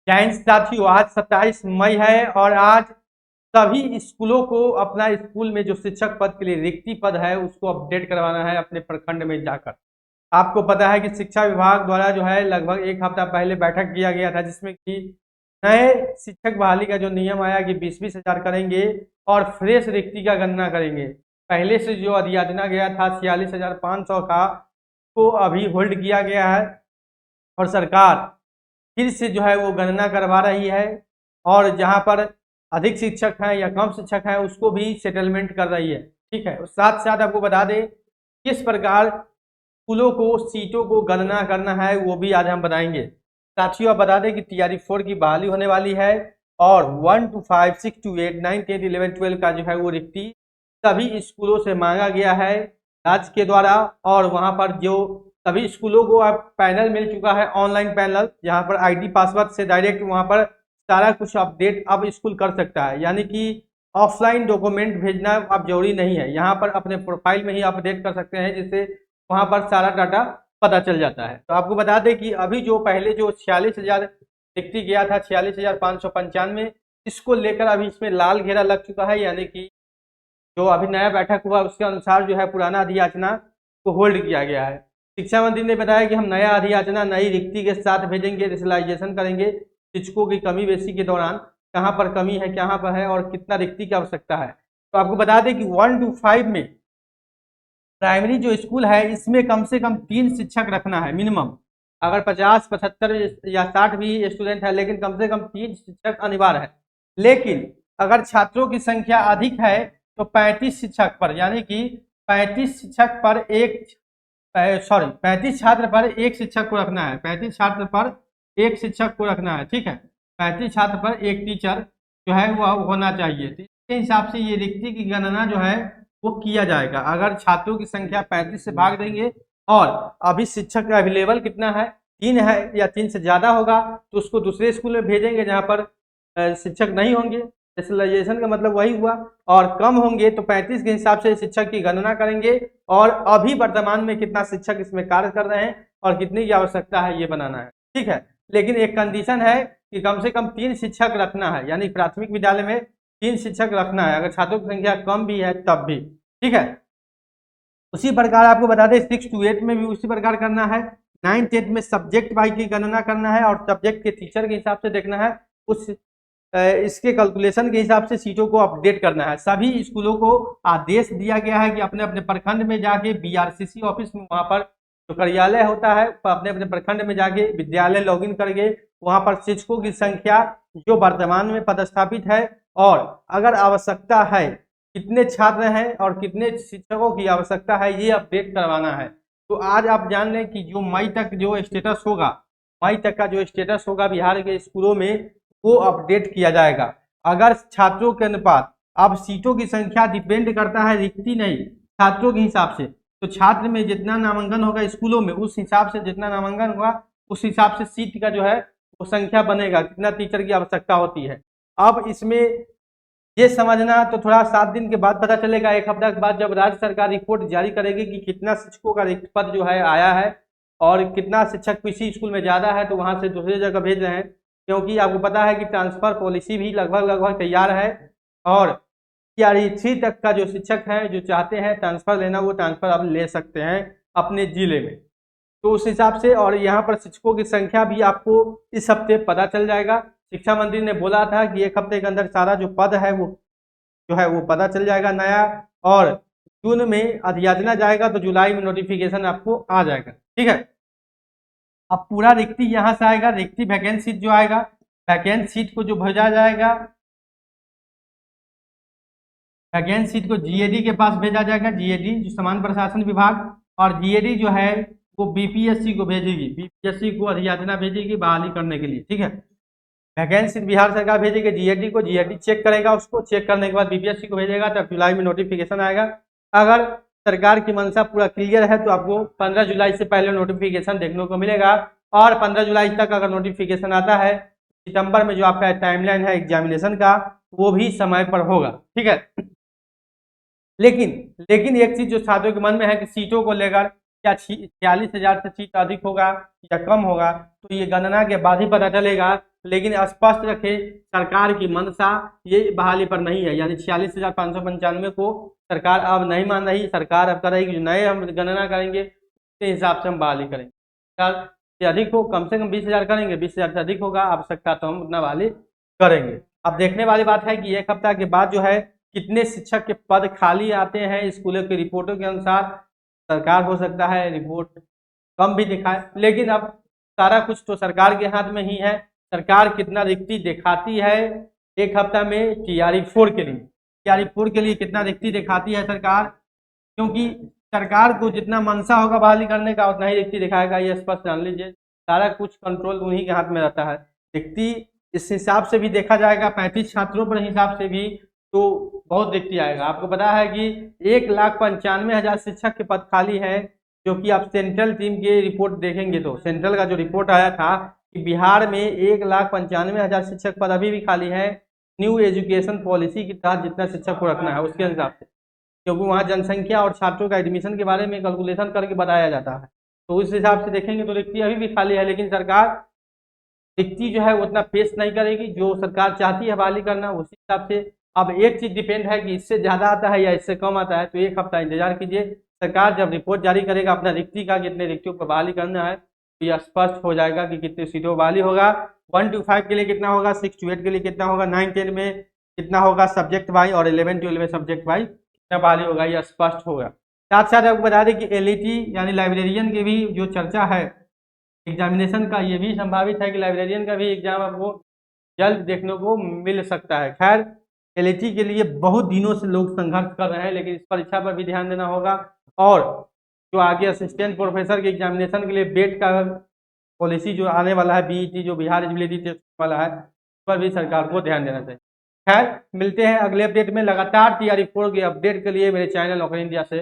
जैन साथियों, आज 27 मई है और आज सभी स्कूलों को अपना स्कूल में जो शिक्षक पद के लिए रिक्ति पद है उसको अपडेट करवाना है अपने प्रखंड में जाकर। आपको पता है कि शिक्षा विभाग द्वारा जो है लगभग एक हफ्ता पहले बैठक किया गया था, जिसमें कि नए शिक्षक बहाली का जो नियम आया कि 20-20 हजार करेंगे और फ्रेश रिक्ति का गणना करेंगे। पहले से जो अधियाचना गया था 46,500 का, को अभी होल्ड किया गया है और सरकार फिर से जो है वो गणना करवा रही है और जहां पर अधिक शिक्षक हैं या कम शिक्षक हैं उसको भी सेटलमेंट कर रही है। ठीक है, साथ साथ आपको बता दें किस प्रकार स्कूलों को सीटों को गणना करना है वो भी आज हम बताएंगे। साथियों, आप बता दें कि TRE 4 की बहाली होने वाली है और 1 to 5, 6 to 8, 9, 10, 11, 12 का जो है वो रिक्ति सभी स्कूलों से मांगा गया है राज्य के द्वारा। और वहां पर जो सभी स्कूलों को अब पैनल मिल चुका है, ऑनलाइन पैनल, जहां पर ID पासवर्ड से डायरेक्ट वहां पर सारा कुछ अपडेट अब स्कूल कर सकता है, यानी कि ऑफलाइन डॉक्यूमेंट भेजना अब जरूरी नहीं है। यहाँ पर अपने प्रोफाइल में ही अपडेट कर सकते हैं, जिससे वहां पर सारा डाटा पता चल जाता है। तो आपको बता दें कि अभी जो पहले जो 46,000 रिक्ति गया था 46,595, इसको लेकर अभी इसमें लाल घेरा लग चुका है, यानी कि जो अभी नया बैठक हुआ उसके अनुसार जो है पुराना अधियाचना को होल्ड किया गया है। शिक्षा मंत्री ने बताया कि हम नया अधियाचना नई रिक्ति के साथ भेजेंगे, रेशनलाइजेशन करेंगे शिक्षकों की कमी बेसी के दौरान, कहाँ पर कमी है, कहाँ पर है और कितना रिक्ति की आवश्यकता है। तो आपको बता दें कि 1 to 5 में प्राइमरी जो स्कूल है इसमें कम से कम 3 शिक्षक रखना है मिनिमम। अगर 50, 75 या 60 भी स्टूडेंट है, लेकिन कम से कम 3 शिक्षक अनिवार्य है। लेकिन अगर छात्रों की संख्या अधिक है तो 35 शिक्षक पर, यानी कि 35 शिक्षक पर 35 छात्र पर एक शिक्षक को रखना है। 35 छात्र पर एक शिक्षक को रखना है। ठीक है, 35 छात्र पर एक टीचर जो है वो होना चाहिए। तो इसके हिसाब से ये रिक्ति की गणना जो है वो किया जाएगा। अगर छात्रों की संख्या 35 से भाग देंगे और अभी शिक्षक अवेलेबल कितना है, 3 है या 3 से ज्यादा होगा, तो उसको दूसरे स्कूल में भेजेंगे जहां पर शिक्षक नहीं होंगे। स्पेशलाइजेशन का मतलब वही हुआ। और कम होंगे तो 35 के हिसाब से शिक्षक की गणना करेंगे और अभी वर्तमान में कितना शिक्षक इसमें कार्य कर रहे हैं और कितनी की आवश्यकता है ये बनाना है। ठीक है, लेकिन एक कंडीशन है कि कम से कम 3 शिक्षक रखना है, यानी प्राथमिक विद्यालय में 3 शिक्षक रखना है, अगर छात्रों की संख्या कम भी है तब भी। ठीक है, उसी प्रकार आपको बता दें 6 to 8 में भी उसी प्रकार करना है। 9, 10 में सब्जेक्ट वाइज की गणना करना है और सब्जेक्ट के टीचर के हिसाब से देखना है, उस इसके कैलकुलेशन के हिसाब से सीटों को अपडेट करना है। सभी स्कूलों को आदेश दिया गया है कि अपने अपने प्रखंड में जाके BRCC ऑफिस में, वहां पर जो कार्यालय होता है, अपने अपने प्रखंड में जाके विद्यालय लॉगिन करके वहां पर शिक्षकों की संख्या जो वर्तमान में पदस्थापित है और अगर आवश्यकता है कितने छात्र हैं और कितने शिक्षकों की आवश्यकता है ये अपडेट करवाना है। तो आज आप जान लें कि जो मई तक जो स्टेटस होगा, मई तक का जो स्टेटस होगा बिहार के स्कूलों में, वो अपडेट किया जाएगा। अगर छात्रों के अनुपात, अब सीटों की संख्या डिपेंड करता है रिक्ति नहीं, छात्रों के हिसाब से, तो छात्र में जितना नामांकन होगा स्कूलों में उस हिसाब से जितना नामांकन होगा उस हिसाब से सीट का जो है वो संख्या बनेगा, कितना टीचर की आवश्यकता होती है। अब इसमें ये समझना तो थोड़ा 7 दिन के बाद पता चलेगा, एक हफ्ता के बाद जब राज्य सरकार रिपोर्ट जारी करेगी कि कितना शिक्षकों का रिक्त पद जो है आया है और कितना शिक्षक किसी स्कूल में ज्यादा है तो वहां से दूसरी जगह भेज रहे हैं। क्योंकि आपको पता है कि ट्रांसफर पॉलिसी भी लगभग तैयार है और TRE 3 तक का जो शिक्षक है जो चाहते हैं ट्रांसफर लेना वो ट्रांसफर अब ले सकते हैं अपने जिले में। तो उस हिसाब से, और यहाँ पर शिक्षकों की संख्या भी आपको इस हफ्ते पता चल जाएगा। शिक्षा मंत्री ने बोला था कि एक हफ्ते के अंदर सारा जो पद है वो जो है वो पता चल जाएगा नया, और जून में अधियाचना जाएगा तो जुलाई में नोटिफिकेशन आपको आ जाएगा। ठीक है, अब पूरा रिक्ति यहाँ से आएगा, रिक्ति वैकेंट सीट जो आएगा, वैकेंट सीट को जो भेजा जाएगा, वैकेंट सीट को GAD के पास भेजा जाएगा, GAD जो सामान्य प्रशासन विभाग, और GAD जो है वो BPSC को भेजेगी, BPSC को अधियाचना भेजेगी बहाली करने के लिए। ठीक है, वैकेंट सीट बिहार सरकार भेजेगी GAD को, GAD चेक करेगा, उसको चेक करने के बाद BPSC को भेजेगा, तब जुलाई में नोटिफिकेशन आएगा। अगर सरकार की मंशा पूरा क्लियर है तो आपको 15 जुलाई से पहले नोटिफिकेशन देखने को मिलेगा, और 15 जुलाई तक अगर नोटिफिकेशन आता है सितंबर में जो आपका टाइमलाइन है एग्जामिनेशन का वो भी समय पर होगा। ठीक है, लेकिन एक चीज जो छात्रों के मन में है कि सीटों को लेकर क्या 46,000 से सीट अधिक होगा या कम होगा, तो ये गणना के बाद ही पता चलेगा लेकिन स्पष्ट रखे सरकार की मंशा ये बहाली पर नहीं है, यानी 46,595 को सरकार अब नहीं मान रही। सरकार अब करेगी जो नए हम गणना करेंगे उसके हिसाब से हम बहाली करेंगे। सरकार से अधिक हो, कम से कम 20,000 करेंगे, 20,000 से अधिक होगा आवश्यकता तो हम उतना बहाली करेंगे। अब देखने वाली बात है कि एक हफ्ता के बाद जो है कितने शिक्षक के पद खाली आते हैं। स्कूलों की रिपोर्टों के अनुसार सरकार हो सकता है रिपोर्ट कम भी दिखाए, लेकिन अब सारा कुछ तो सरकार के हाथ में ही है। सरकार कितना रिक्ति दिखाती है एक हफ्ता में TRE-4 के लिए, TRE-4 के लिए कितना रिक्ति दिखाती है सरकार, क्योंकि सरकार को जितना मंशा होगा बहाली करने का उतना ही रिक्ति दिखाएगा, ये स्पष्ट जान लीजिए। सारा कुछ कंट्रोल उन्हीं के हाथ में रहता है। रिक्ति इस हिसाब से भी देखा जाएगा 35 छात्रों पर हिसाब से भी तो बहुत रिक्ति आएगा। आपको पता है कि 1,95,000 शिक्षक के पद खाली है, जो कि आप सेंट्रल टीम की रिपोर्ट देखेंगे तो सेंट्रल का जो रिपोर्ट आया था कि बिहार में 1,95,000 शिक्षक पद अभी भी खाली है। न्यू एजुकेशन पॉलिसी के तहत जितना शिक्षक को रखना है उसके हिसाब से, क्योंकि वहाँ जनसंख्या और छात्रों का एडमिशन के बारे में कैलकुलेशन करके बताया जाता है, तो उस हिसाब से देखेंगे तो रिक्ति अभी भी खाली है। लेकिन सरकार रिक्ति जो है वो उतना फेस नहीं करेगी, जो सरकार चाहती है बहाली करना उसी हिसाब से। अब एक चीज डिपेंड है कि इससे ज्यादा आता है या इससे कम आता है, तो एक हफ्ता इंतजार कीजिए। सरकार जब रिपोर्ट जारी करेगा अपना रिक्ति का कितने रिक्तियों पर बहाली करना है तो यह स्पष्ट हो जाएगा कि कितने सीटों पर बहाली होगा। 1 to 5 के लिए कितना होगा, 6 to 8 के लिए कितना होगा, 9 10 में कितना होगा सब्जेक्ट वाइज, और 11 12 में सब्जेक्ट वाइज कितना बहाली होगा, यह स्पष्ट होगा। साथ साथ आपको बता दें कि LET यानी लाइब्रेरियन की भी जो चर्चा है एग्जामिनेशन का, ये भी संभावित है कि लाइब्रेरियन का भी एग्जाम आपको जल्द देखने को मिल सकता है। खैर LET के लिए बहुत दिनों से लोग संघर्ष कर रहे हैं, लेकिन इस परीक्षा पर भी ध्यान देना होगा। और जो आगे असिस्टेंट प्रोफेसर के एग्जामिनेशन के लिए बेट का पॉलिसी जो आने वाला है, BET जो बिहार एलिजिबिलिटी टेस्ट वाला है, उस पर भी सरकार को ध्यान देना चाहिए। खैर मिलते हैं अगले अपडेट में। लगातार TRE-4 के अपडेट के लिए मेरे चैनल नौकरी इंडिया से